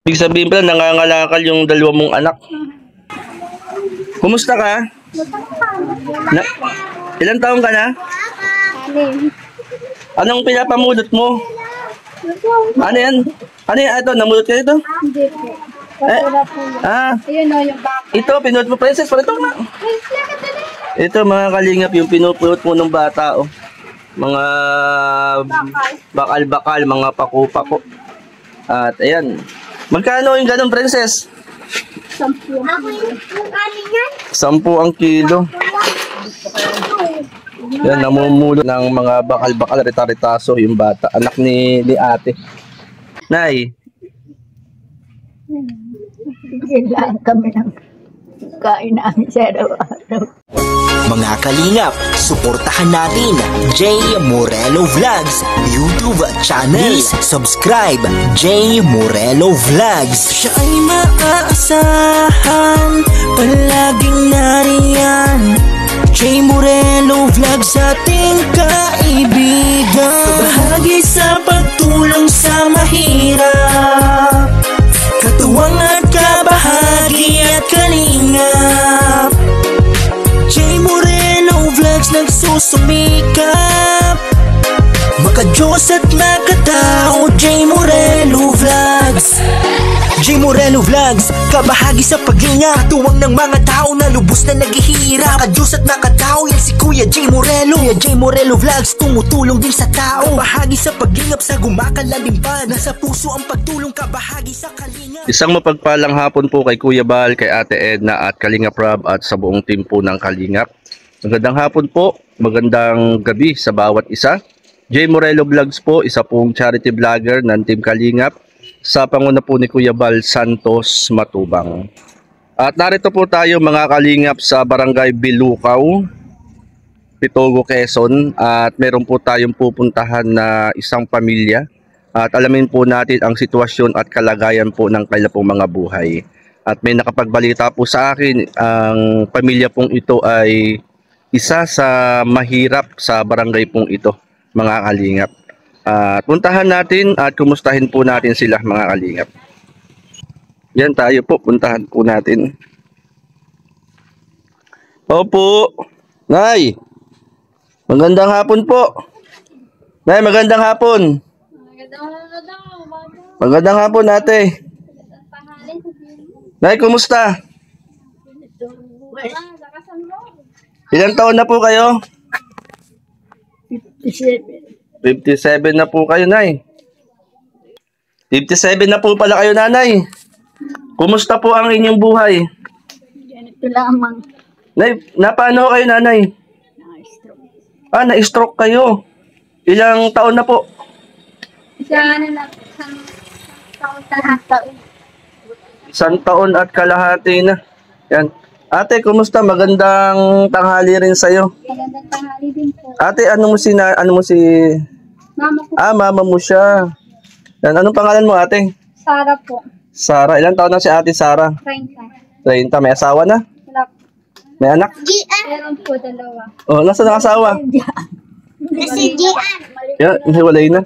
Ibig sabihin pala, nangangalakal yung dalawa mong anak. Kumusta ka? Na, ilang taong ka na? Anong pinapamulot mo? Ano yan? Ano yan? Ito, namulot ka ito? Hindi po. Ayun o, yung baka. Ito, pinulot mo, princess. Ito na. Ito, mga kalingap, yung pinupulot mo ng bata, oh. Mga bakal-bakal, mga pako-pako. At ayan. Magkano yung ganun, princess? 10. 10 ang kilo. Yan, namumulot ng mga bakal-bakal, rita-ritaso yung bata. Anak ni ate. Nay. Kailangan kami ng kain namin sa araw-araw. Mga kalingap, suportahan natin J. Morelo Vlogs YouTube channel. Please subscribe J. Morelo Vlogs. Siya ay maaasahan, palaging nariyan. J. Morelo Vlogs, ating kaibigan. Bahagi sa pagtulong sa mahirap, katuwang at kabahagi at kalingap. J. Morelo Vlogs nagsusumikap, makadiyos at makatao. J. Morelo Vlogs. J. Morelo Vlogs, kabahagi sa paglinga, tuwang ng mga tao na lubos na naghihirap. Makadiyos at makatao, yan si Kuya J. Morelo. Kuya J. Morelo Vlogs, tumutulong din sa tao. Bahagi sa paglingap sa gumakalalimpan, nasa puso ang pagtulong, kabahagi sa kalinga. Isang mapagpalang hapon po kay Kuya Bal, kay Ate Edna at Kalingap Rob at sa buong team po ng Kalingap. Magandang hapon po, magandang gabi sa bawat isa. J. Morelo Vlogs po, isa pong charity vlogger ng Team Kalingap sa panguna po ni Kuya Bal Santos Matubang. At narito po tayo mga Kalingap sa Barangay Bilukaw, Pitogo, Quezon, at meron po tayong pupuntahan na isang pamilya at alamin po natin ang sitwasyon at kalagayan po ng kanilang pong mga buhay. At may nakapagbalita po sa akin, ang pamilya pong ito ay isa sa mahirap sa barangay pong ito, mga Kalingap. Puntahan natin at kumustahin po natin sila, mga Kalingap. Yan tayo po, puntahan po natin. Opo, Nay. Magandang hapon po. Nay, magandang hapon. Magandang hapon, ate. Nay, kumusta? Ilang taon na po kayo? 57 na po kayo, Nay. 57 na po pala kayo, Nanay. Kumusta po ang inyong buhay? Ganito lamang. Nay, napaano kayo, Nanay? Na-stroke. Na-stroke kayo. Ilang taon na po? Isang taon. Isang taon at kalahati na. Yan. Ate, kumusta? Magandang tanghali rin sa'yo. Magandang tanghali din po. Ate, ano mo si... Mama ko. Mama mo siya. Yan. Anong pangalan mo, ate? Sara po. Sara. Ilang taon na si ate Sara? 30. 30. May asawa na? Wala po. May anak? Meron po, 2. Oh, nasa ang asawa? Kasi Gian. Yan, hiwalay na.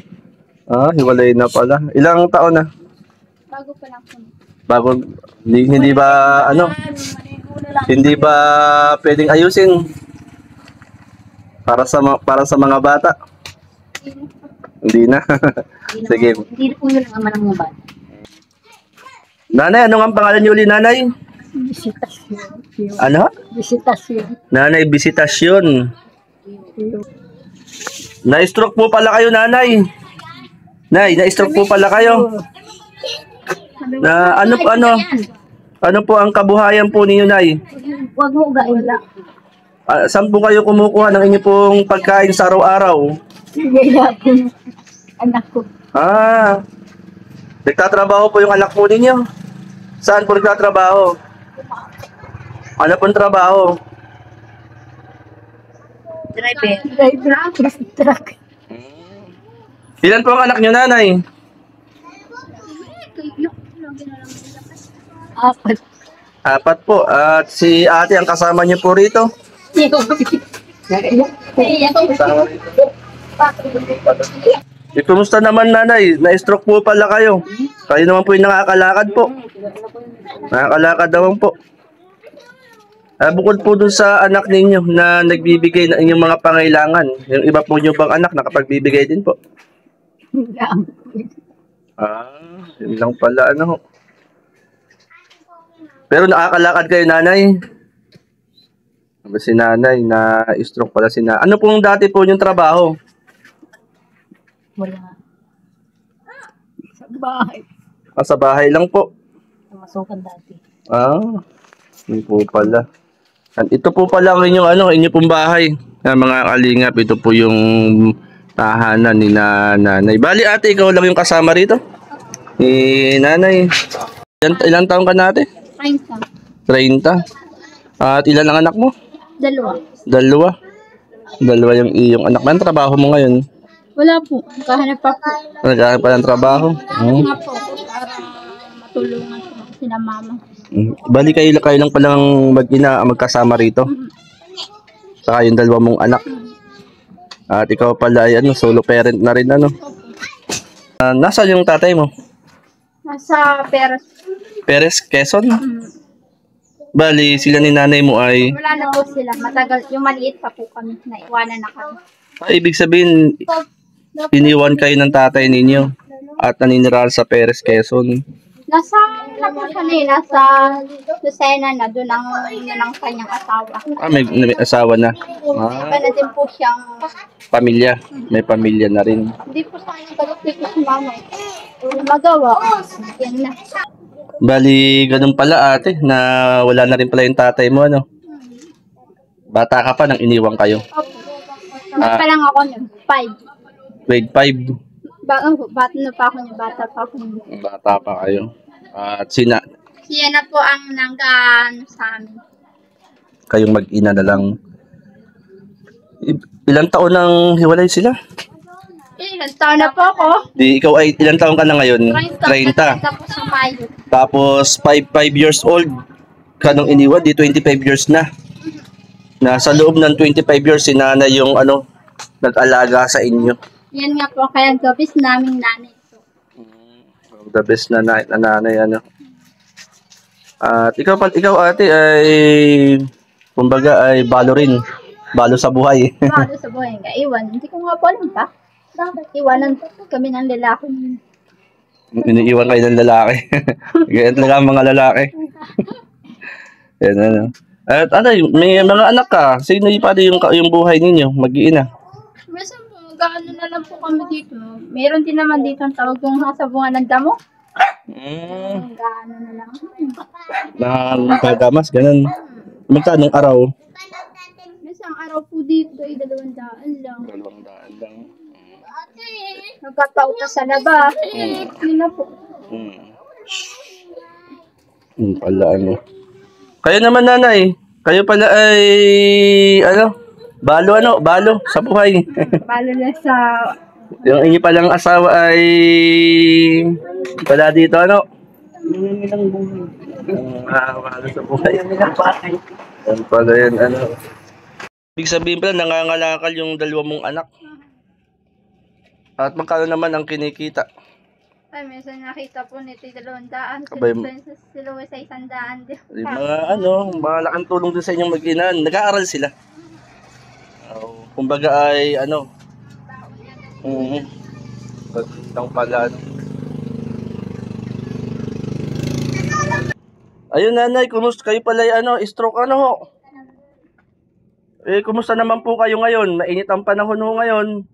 Hiwalay na pala. Ilang taon na? Bago pa lang po. Bago, hindi ba, hindi ba pwedeng ayusin? Para sa mga bata? Hindi na. Sige. Hindi po yun ang ama ng mga bata. Nanay, ano ang pangalan niyo ulit, Nanay? Bisitasyon. Ano? Bisitasyon. Nanay, Bisitasyon. Na-stroke po pala kayo, Nanay. Nay, na-stroke po pala kayo. Ano po ang kabuhayan po ninyo, Nay? Huwag mo gaila. Saan po kayo kumukuha ng inyo pong pagkain sa araw-araw? Gaya po yung anak ko. Nagtatrabaho po yung anak po ninyo? Saan po nagtatrabaho? Ano pong trabaho? Driver. Truck. Ilan po ang anak nyo, Nanay? 4. 4 po. At si ate ang kasama niyo po rito? Kasama rito. Kumusta naman nanay? Na-stroke po pala kayo. Kayo naman po yung nakakalakad po. Nakakalakad naman po. Bukod po dun sa anak ninyo na nagbibigay ng inyong mga pangailangan, yung iba po nyo bang anak nakapagbibigay din po? Lang. Yun lang pala ano. Pero nakakalakad kayo nanay. Si nanay na stroke pala si nanay. Ano pong dati po yung trabaho? Wala. Sa bahay. Sa bahay lang po. Masukan dati. Yun po pala. At ito po pala ang inyong pong bahay. Mga kalingap, ito po yung tahanan ni nanay. Bali ate, ikaw lang yung kasama rito? Ni nanay. Ilan taong ka na ate? 30. 30. At ilan ang anak mo? 2. Dalawa yung iyong anak. Anong trabaho mo ngayon? Wala po. Kahanap pa po. Nagkahanap pa ng trabaho? Nga po para matulungan ko sila mama. Bali kayo lang palang mag-ina magkasama rito. Saka yung dalawa mong anak. At ikaw pala ay solo parent na rin Nasaan yung tatay mo? Nasa Peras. Perez, Quezon? Bali sila ni nanay mo ay Wala na po sila. Matagal. Yung maliit pa po kami. Naiwanan na kami. ibig sabihin iniwan kayo ng tatay ninyo at naninirahan sa Perez, Quezon. Nasa nasa Lucena na. Doon ang kanyang asawa. May asawa na. Iba na din po siyang Pamilya. May pamilya na rin. hindi po sa kanyang kalupit si mama. Magawa. Yan na. Bali, ganun pala ate, na wala na rin pala yung tatay mo, Bata ka pa nang iniwan kayo. Opo. Pa lang ako nun. 5. Grade 5. Bata pa ako. Bata pa kayo. At siya na po ang nanggaan sa amin. kayong mag-ina na lang. Ilang taon nang hiwalay sila? Ilan taon na po ako? Ikaw ay ilang taon ka na ngayon? 30. Tapos sa Mayo. Tapos 5 years old ka nung iniwan, 25 years na. Sa loob ng 25 years, si nanay yung nag-alaga sa inyo. Yan nga po, kaya gabis naming nanay ito. The best na nanay. At ikaw ate ay kumbaga ay balo rin. Balo sa buhay. Bago sa buhay nga, iwan. Hindi ko nga po alam pa. Iwanan kami ng lalaki. Iniiwan kayo ng lalaki. Ganyan talaga ang mga lalaki. Yan At may mga anak ka. Sino pa yung buhay ninyo? Mag-iina. Minsan po, gaano na lang po kami dito. Meron din naman dito ang tawag kong hasabungan ng damo. Gaano na lang. Nakagamas, ganun. Magkano araw? Minsan araw po dito ay 200 lang. 200 lang. Nagkatao pa sa laba. Yun na po. Pala Kayo naman nanay. Kayo pala ay balo sa buhay. Balo na sa... Yung inyo palang asawa ay pala dito balo sa buhay. Yan pala yan Ibig sabihin pala nangangalakal yung dalawa mong anak. At magkano naman ang kinikita? Ay, minsan nakita po nito 200. Abay, Sila sa 100. Yung mga malaking tulong din sa inyong mag-ina. Nag-aaral sila. Kumbaga ay Lang pala Ayun nanay, kumusta kayo pala stroke kumusta naman po kayo ngayon? Mainit ang panahon ngayon.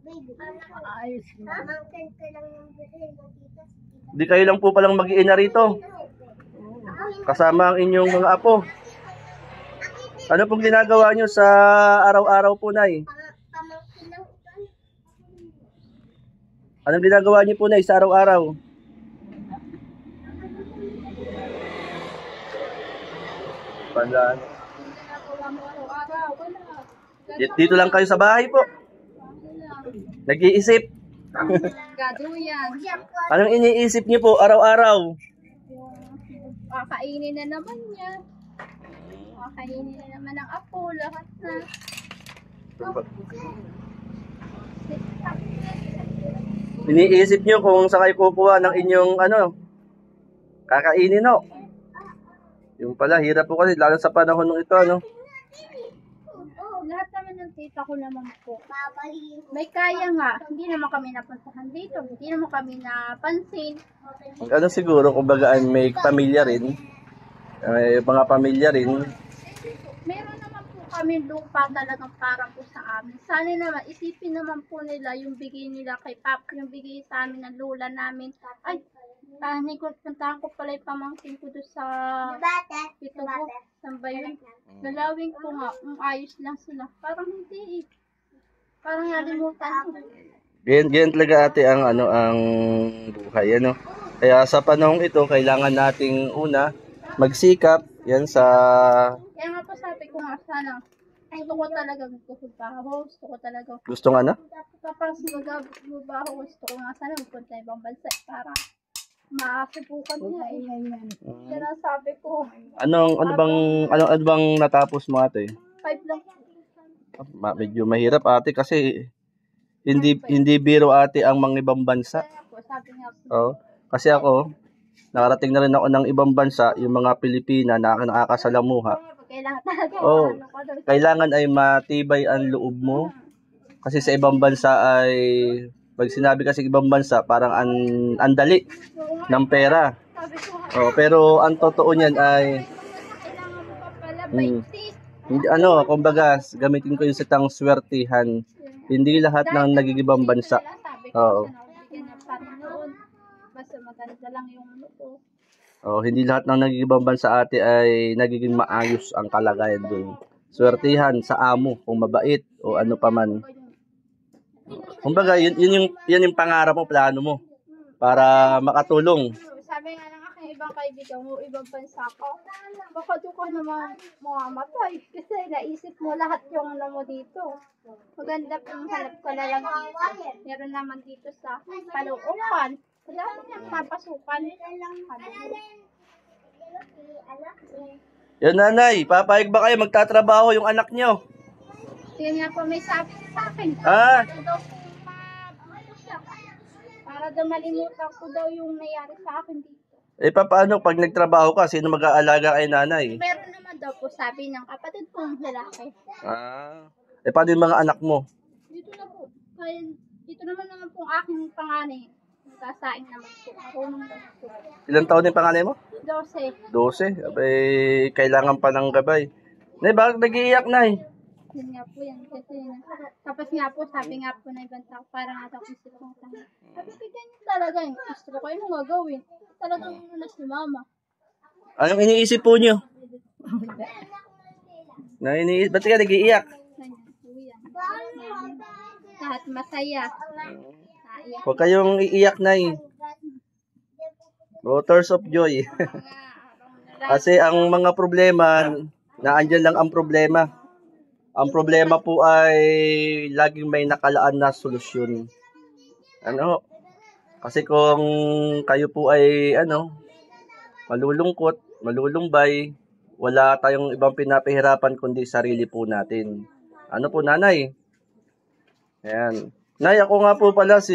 Ayos na. Di kayo lang po palang mag-iina rito. Kasama ang inyong mga apo. Ano pong ginagawa nyo sa araw-araw po, Nay? Anong ginagawa nyo po, Nay, sa araw-araw? Dito lang kayo sa bahay po. Nag-iisip. Gaduyan. Anong iniisip niyo po araw-araw? Kakainin na naman niya. Kakainin na naman ang apo. Lahat na. Iniisip nyo kung saan kayo kukuha ng inyong kakainin, no? Yung pala, hirap po kasi, lalo sa panahon ng ito, ano? Lahat naman ng tita ko naman po. May kaya nga, hindi naman kami napuntahan dito, hindi naman kami napansin. Ano siguro, kumbaga may pamilya rin, may mga pamilya rin. Meron naman po kami lupa talagang para po sa amin. Sana naman, isipin naman po nila yung bigay nila kay Pap, yung bigay sa amin ng lola namin. Ay, puntahan ko pala yung pamangkin ko doon sa Pitubo, Sambayon. Dalawin ko nga, ayos lang sila. Parang hindi eh. Parang nalimutan ko. Ganyan talaga ate ang ang buhay, ano. Kaya sa panahong ito, kailangan nating magsikap yan sa Kaya nga po sabi ko nga sana, gusto ko talaga magtrabaho, gusto ko talaga kapag magtrabaho, gusto ko nga sana magpunta ibang bansa para makasubukan niya eh. Kaya sabi ko, ano bang natapos mo ate? 5 lang. Medyo mahirap ate kasi hindi biro ate ang mga ibang bansa. Kaya po, sabi nga po, Oh, kasi ako nakarating na rin ako ng ibang bansa, yung mga Pilipina na nakakasalamuha. kailangan talaga. Oh, kailangan ay matibay ang loob mo. Kasi sa ibang bansa ay, pag sinabi kasi ibang bansa, parang andali ng pera. Sabi ko nga, Oh, pero ang totoo niyan ay, kailangan mo pa pala Hmm. 20. kumbaga, gamitin ko yung sitang swertihan. Hindi lahat ng nagigibang bansa. Sabi Oo. ko, bigyan ng Panginoon. Basta maganda lang yung ano ko. Oh, hindi lahat ng nagigibang bansa ate ay nagiging maayos ang kalagayan doon. Swertihan sa amo kung mabait o ano pa man. Kumbaga, yun yung pangarap mo, plano mo para makatulong. Sabi nga ng aking ibang kaibigan mo, ibang bansa ko, baka doon ka naman mamamatay. Kasi naisip mo lahat yung ano mo dito. Maganda kung hanap ka na lang dito. Meron naman dito sa Caloocan. Wala naman yung papasukan. Yan nanay, papayag ba kayo magtatrabaho yung anak nyo? Yan nga po may sabi sa akin. Ah, Para daw para daw malimutan ko daw yung nangyari sa akin dito. paano pag nagtrabaho ka, sino mag-aalaga kay nanay? Meron naman daw po sabi ng kapatid kong lalaki. Ah, paano yung mga anak mo? Dito na po. Kaya, dito naman po aking panganay. Nagkasaing naman po. Marunong naman po. Ilang taon yung panganay mo? 12. 12. Kailangan pa ng gabay. Nay, bakit nag-iiyak, nay? Yun nga po yan. Kasi, tapos nga po, sabi nga po na ibang tao, parang atang isip ko sa akin. Sabi ko, ganyan talaga yung gusto ko. Ano gagawin? Talagang na si mama. Anong iniisip po nyo? Ba't ka nag-iiyak? Ganyan po yan. Lahat masaya. Naiyak. Huwag kayong iiyak, nay. Waters of joy. Kasi ang mga problema, naandyan lang ang problema. Ang problema po ay laging may nakalaan na solusyon. Kasi kung kayo po ay malulungkot, malulumbay, wala tayong ibang pinapahirapan kundi sarili po natin. Ano po nanay? Ayan. Nay, ako nga po pala si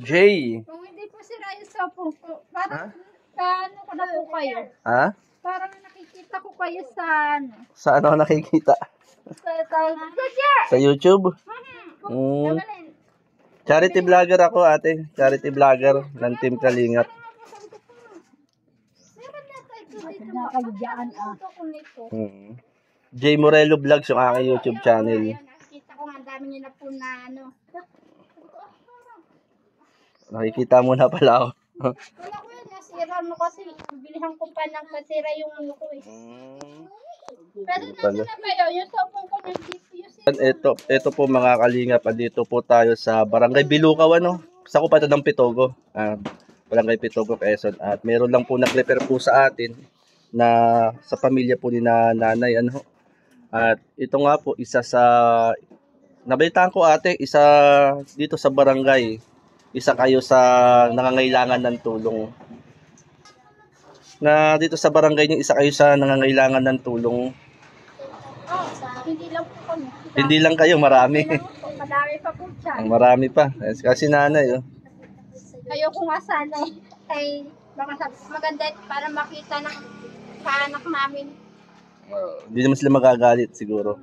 Jay. Kung hindi po si Ryan sa po, parang ano ko na po kayo. Ha? Parang nakikita ko kayo sa ano. Sa ano nakikita? Sa YouTube? Charity vlogger ako ate. Charity vlogger ng Team Kalingap. Jay Morelo Vlogs yung aking YouTube channel. Nakikita ko nga, dami nyo na po na ano. Nakikita mo na pala ako. Wala ko yun, nasira mo kasi. Bilihan ko pa ng kasira yung ano ko eh. Pero nasa na ba yun? Yung sopong ko ng DPU. Ito po mga Kalingap. Dito po tayo sa Barangay Bilukaw. Sa ko pa ito ng Pitogo. Barangay Pitogo, Quezon. At meron lang po nag-refer po sa atin na sa pamilya po ni nanay. At ito nga po, isa sa nabalitaan ko ate, isa dito sa barangay. Isa kayo sa nangangailangan ng tulong. Na dito sa barangay niyo, isa kayo sa nangangailangan ng tulong. Hindi lang po kami. Hindi lang kayo, marami. Madami pa po siya. Marami pa. Kasi nanay, Ayoko nga sana ay maganda para makita ng kaanak namin. Hindi naman sila magagalit siguro.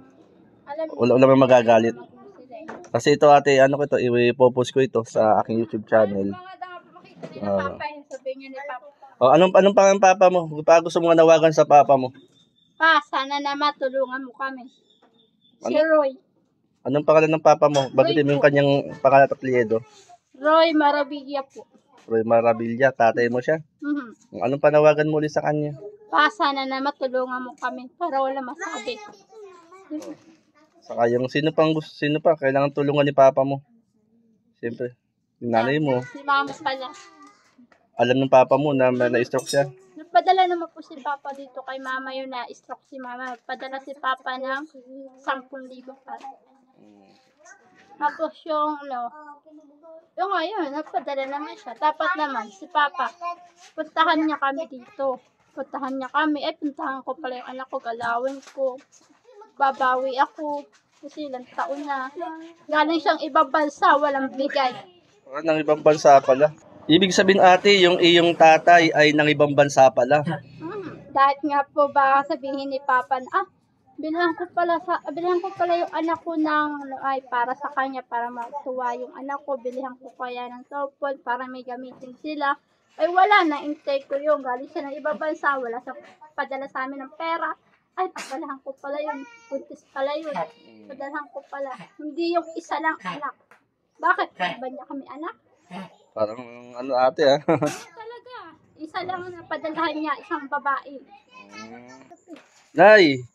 Alam mo, Wala naman magagalit. sila eh. Kasi ito ate, ano ko ito, i-post ko ito sa aking YouTube channel. Mga dapat makita nila Papa yun, sabihin niya ni Papa. Oh, anong pangalan papa mo? Pa gusto mo nga nawagan sa papa mo? Pa, sana naman tulungan mo kami. Si Ano? Roy. Anong pangalan ng papa mo? Bagitin mo yung kanyang pangalan at apelyido. Roy Maravilla po. Roy Maravilla, tatay mo siya. Anong panawagan mo ulit sa kanya? Pa, sana naman tulungan mo kami para wala masabi. Saka yung sino pa kailangan tulungan ni papa mo? Siyempre, yung nanay mo. Si Mama pala. Alam ng papa mo na na-stroke siya. Nagpadala naman po si Papa dito kay Mama yun na stroke si Mama. Nagpadala si Papa ng 10,000 para. Tapos yung yung ngayon, nagpadala naman siya. Dapat naman, si Papa, puntahan niya kami dito. Puntahan niya kami. Puntahan ko pala yung anak ko, galawin ko. Babawi ako. Kasi ilang taon na. Galing siyang ibang bansa, walang bigay. Nang ibang bansa pala. Ibig sabihin ate, yung iyong tatay ay nang ibang bansa pala. Dahil nga po ba sabihin ni Papa na, bilhan ko pala yung anak ko ng ay para sa kanya para matuwa yung anak ko, bilhan ko kaya ng cellphone para may gamitin sila. Ay wala na, intake ko yung galing siya ng ibang bansa, wala sa padala sa amin ng pera. Ay, padalahan ko pala yun. Buntis pala yun. Padalahan ko pala. Hindi yung isa lang anak. Bakit? Iba niya kami anak? Parang ano ate ah. Talaga. Isa lang na padalahan niya, isang babae. Nay,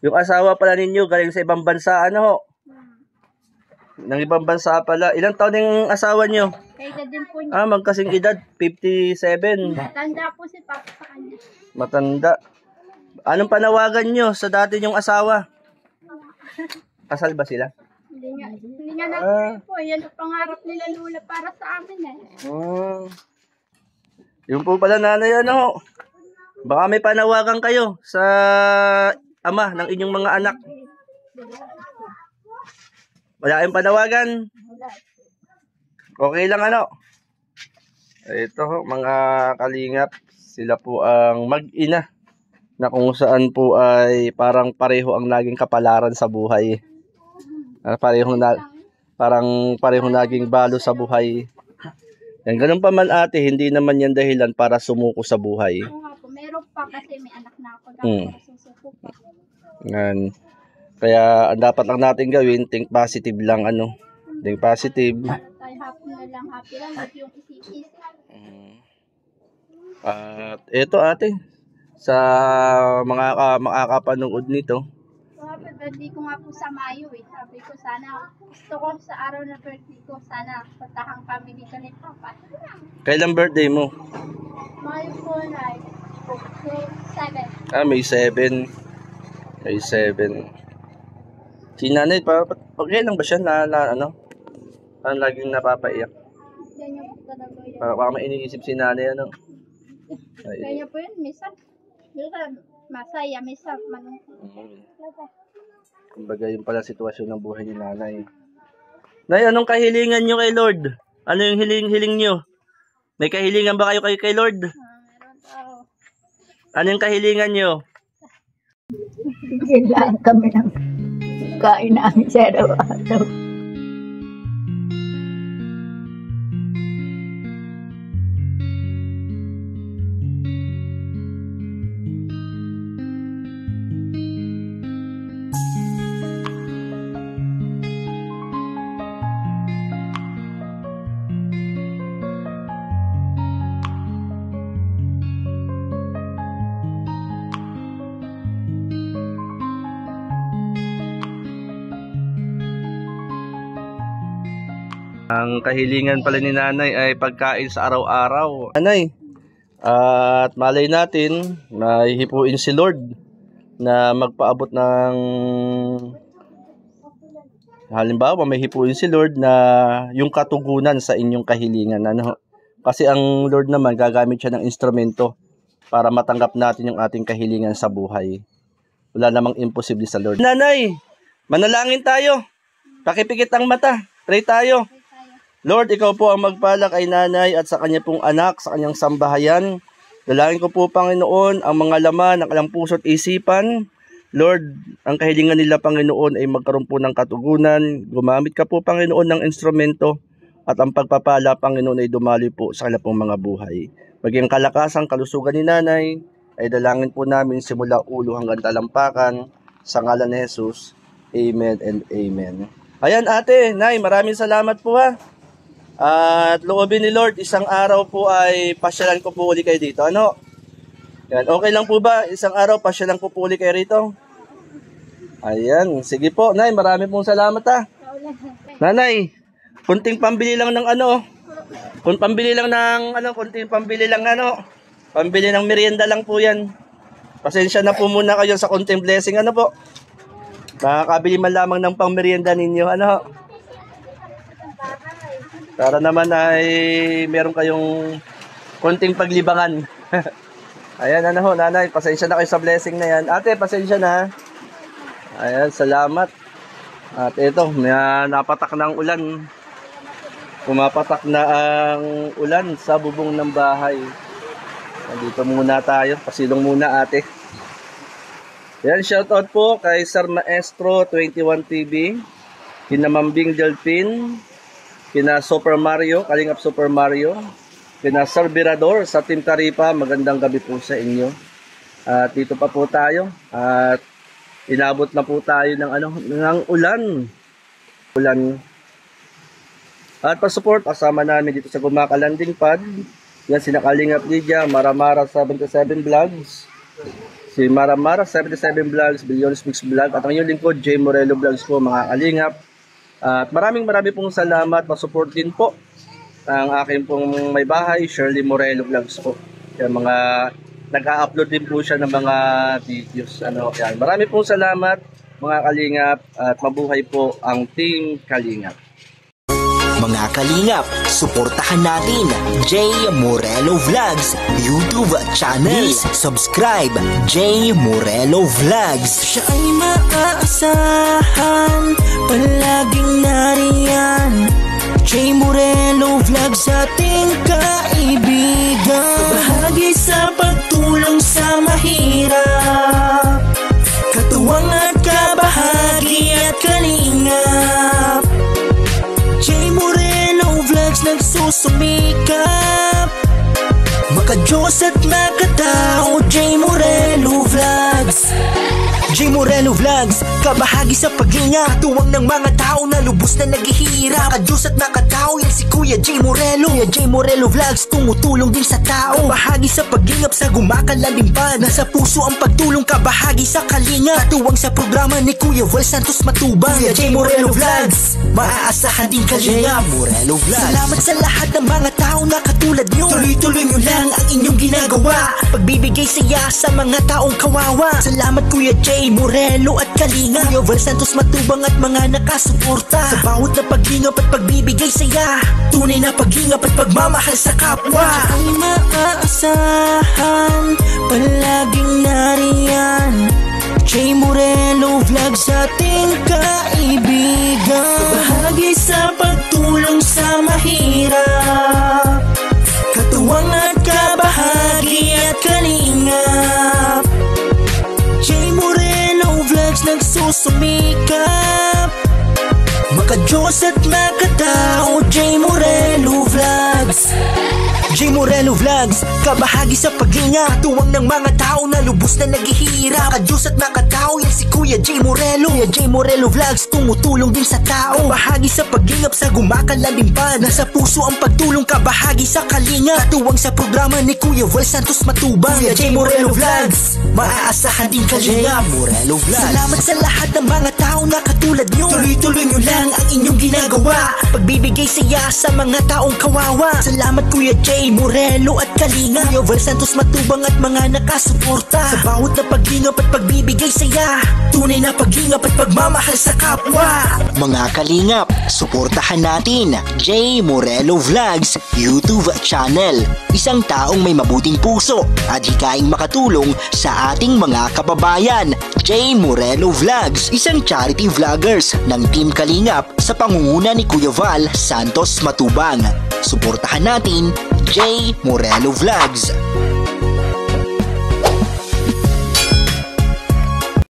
yung asawa pala ninyo galing sa ibang bansa ano ho? Nang ibang bansa pala. Ilang taon yung asawa nyo? Kaya din po niya. Magkasing edad, 57. Tanda po si Papa sa kanya. Matanda. Anong panawagan nyo sa dati nyong asawa? Kasal ba sila? Hindi nga natin po. Yan ang pangarap nila Lula para sa amin eh. Yung po pala nanay ano. Baka may panawagan kayo sa ama ng inyong mga anak. Wala kayong panawagan? Okay lang ano. Ito ho, mga kalingap. Sila po ang mag-ina na kung saan po ay parang pareho ang naging kapalaran sa buhay. Parang pareho naging balo sa buhay. Yan, ganun pa man ate, hindi naman yan dahilan para sumuko sa buhay. Oo nga po, meron pa kasi may anak na ako. Susuko pa. Yan. Kaya ang dapat lang natin gawin, think positive lang ano. Think positive. Tayo happy lang, huwag yung isip-isip. At eto ate, sa mga makakapanood nito, Happy birthday ko nga po sa Mayo eh. Sabi ko sana, gusto ko sa araw na birthday ko, sana puntahan kami dito ni Papa. kailan birthday mo? Mayo po na 7. May 7. May 7. Si nanay, okay lang ba siya na ano? Parang laging napapaiyak. Ganyan po talaga yan. Baka may iniisip si nanay ano. Ganyan po yun, minsan masaya, minsan malungkot. Kumbaga yun pala sitwasyon ng buhay ni nanay. Nay, anong kahilingan nyo kay Lord? Ano yung hiling nyo? May kahilingan ba kayo kay Lord? Meron tao. Ano yung kahilingan nyo? Bigyan lang kami ng kain namin sa araw-araw. Ang kahilingan pala ni nanay ay pagkain sa araw-araw. Nanay, at malay natin na hihipuin si Lord na magpaabot ng halimbawa may hipuin si Lord na yung katugunan sa inyong kahilingan. Ano? Kasi ang Lord naman gagamit siya ng instrumento para matanggap natin yung ating kahilingan sa buhay. Wala namang imposible sa Lord. Nanay, manalangin tayo. Pakipikit ang mata. Pray tayo. Lord, ikaw po ang magpala kay nanay at sa kanya pong anak, sa kanyang sambahayan. Dalangin ko po, Panginoon, ang mga laman ng kanilang puso at isipan. Lord, ang kahilingan nila, Panginoon, ay magkaroon po ng katugunan. Gumamit ka po, Panginoon, ng instrumento at ang pagpapala, Panginoon, ay dumali po sa kanilang pong mga buhay. Maging kalakasan, kalusugan ni nanay, ay dalangin po namin simula ulo hanggang talampakan. Sa ngalan ni Jesus, Amen and Amen. Ayan ate, nay, maraming salamat po ha. At loobin ni Lord, isang araw po ay pasyalan ko po uli kayo dito. Ano? Yan, okay lang po ba? Isang araw pasyalan ko po uli kayo rito? Ayan, sige po. Nay, marami pong salamat ha. Nanay, kunting pambili lang ng pambili ng merienda lang po yan. Pasensya na po muna kayo sa kunting blessing. Ano po? Makakabili man lamang ng pang merienda ninyo. Ano? Para naman ay meron kayong konting paglibangan. Ayan, ano ho, nanay, pasensya na kayo sa blessing na yan. Ate, pasensya na. Ayan, salamat. At ito, may napatak na ang ulan. Pumapatak na ang ulan sa bubong ng bahay. Dito muna tayo, pasilong muna ate. Ayan, shoutout po kay Sir Maestro 21 TV, kina Mambing Delphin, kina Super Mario, Kalingap Super Mario, kina Sir Birador sa Team Taripa, magandang gabi po sa inyo. At dito pa po tayo at inabot na po tayo ng ulan. At pa-support kasama namin dito sa Gumaka Landing Pad. Yan sina Kalingap Lydia, Maramara 77 Vlogs. Si Maramara 77 Vlogs, Billions Mix Vlog at ang inyong lingkod J Morelo Vlogs po mga Kalingap. At maraming pong salamat, pa-support din po ang aking pong may bahay, Shirley Morelo Vlogs po. Yan, mga nag-a-upload din po siya ng mga videos. Yan. Maraming pong salamat mga Kalingap at mabuhay po ang Team Kalingap. Mga Kalingap, suportahan natin J Morelo Vlogs YouTube channel. Please subscribe J Morelo Vlogs. Siya ay maaasahan, palaging nariyan. J Morelo Vlogs, ating kaibigan. Bahagi sa pagtulong sa mahirap, katuwang at kabahagi at kalingap. J Morelo Vlogs nagsusumikap, maka-Diyos at makatao. J Morelo Vlogs. J Morelo Vlogs, kabahagi sa paglinga, tuwang ng mga tao na lubos na naghihirap. Maka-Diyos at makatao, yan si Kuya J Morelo. Kuya J Morelo Vlogs, tumutulong din sa tao. Kabahagi sa paglingap sa Gumaka Landing Pad, nasa puso ang pagtulong, kabahagi sa kalinga. Katuwang sa programa ni Kuya Wel Santos Matubang. Kuya J Morelo Vlogs, maaasahan din kalinga. Morelo Vlogs. Salamat sa lahat ng mga tao na katulad nyo. Tuloy-tuloy nyo lang ang inyong ginagawa, pagbibigay saya sa mga taong kawawa. Salamat Kuya J Morelo at kalinga, Kuya Wel Santos Matubang at mga nakasuporta sa bawat na paglingap at pagbibigay saya. Tunay na paglingap at pagmamahal sa kapwa. Ay maaasahan, palaging nariyan. J Morelo Vlogs, ating kaibigan. Bahagi sa pagtulong sa mahirap, katuwang at kabahagi at kalingap. J Morelo Vlogs nagsusumikap, maka-Diyos at makatao. J Morelo Vlogs. J Morelo Vlogs, kabahagi sa paglinga, tuwang ng mga tao na lubos na naghihirap. Maka-Diyos at makatao, yan si Kuya J Morelo. Kuya J Morelo Vlogs, tumutulong din sa tao. Kabahagi sa paglingap sa Gumaka Landing Pad, nasa puso ang pagtulong, kabahagi sa kalinga. Katuwang sa programa ni Kuya Wel Santos Matubang. Kuya J Morelo Vlogs, maaasahan din kalinga. Morelo Vlogs. Salamat sa lahat ng mga tao na katulad nyo. Tuloy-tuloy nyo lang ang inyong ginagawa, pagbibigay saya sa mga taong kawawa. Salamat Kuya J Morelo at kalinga, Kuya Wel Santos Matubang at mga nakasuporta sa bawat na paglingap at pagbibigay saya. Tunay na paglingap at pagmamahal sa kapwa. Mga Kalingap, suportahan natin J Morelo Vlogs YouTube channel. Isang taong may mabuting puso at hikaing makatulong sa ating mga kababayan. J. Morelo Vlogs, isang charity vloggers ng Team Kalingap sa pangunguna ni Kuya Val Santos Matubang. Suportahan natin J. Morelo Vlogs.